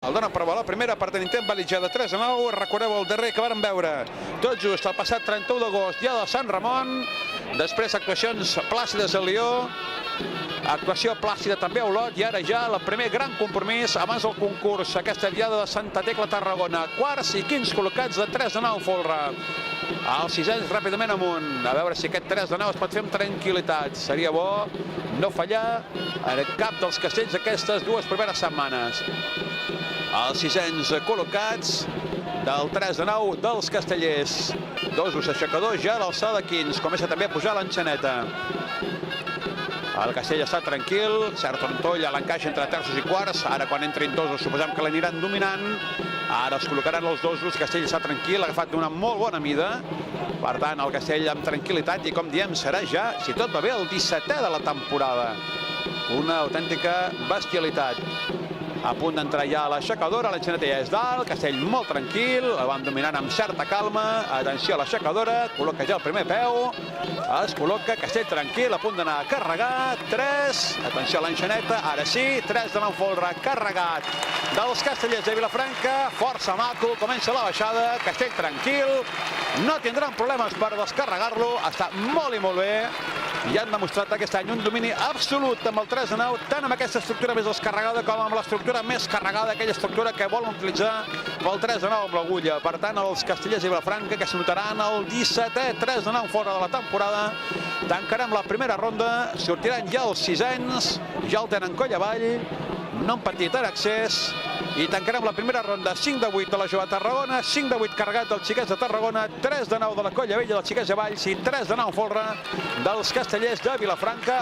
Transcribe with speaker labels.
Speaker 1: El dona prova la primera part de l'intent Valija de 3-9. Recordeu el darrer que vàrem veure tot just el passat 31 d'agost, dia de Sant Ramon. Després actuacions plàcides a Lió, actuació plàcida també a Olot, i ara ja el primer gran compromís abans del concurs, aquesta diada de Santa Tecla Tarragona. Quarts i quints col·locats de 3-9 folre. Els sisens ràpidament amunt, a veure si aquest 3-9 es pot fer amb tranquil·litat. Seria bo no fallar en cap dels castells aquestes dues primeres setmanes. Els sisens col·locats del 3-9 dels castellers. Dosos aixecadors ja a l'alçada de quins. Comença també a pujar l'enxaneta. El castell està tranquil, cert trontoll a l'encaix entre terços i quarts. Ara quan entrin dosos suposem que l'aniran dominant. Ara es col·locaran els dosos, el castell està tranquil, ha agafat d'una molt bona mida. Per tant, el castell amb tranquil·litat i, com diem, serà ja, si tot va bé, el 17è de la temporada. Una autèntica bestialitat. A punt d'entrar ja a l'aixecadora, l'enxaneta ja és dalt, castell molt tranquil, el van dominant amb certa calma. Atenció a l'aixecadora, col·loca ja el primer peu, es col·loca, castell tranquil, a punt d'anar a carregar, 3, atenció a l'enxaneta, ara sí, 3-9 folre, carregat dels castellers de Vilafranca, força maco, comença la baixada, castell tranquil, no tindran problemes per descarregar-lo, està molt i molt bé. I han demostrat aquest any un domini absolut amb el 3-9, tant amb aquesta estructura més descarregada com amb l'estructura més carregada, aquella estructura que volen utilitzar pel 3-9 amb l'agulla. Per tant, els castellers de Vilafranca, que s'anotaran el 17è 3-9 fora de la temporada, tancarem la primera ronda, sortiran ja els sisens, ja el tenen coll avall, no han patit en accés, i tancarem la primera ronda 5-8 de la Jove Tarragona, 5-8 carregat dels xiquets de Tarragona, 3-9 de la Colla Vella dels xiquets de Valls i 3-9 folre dels castellers de Vilafranca.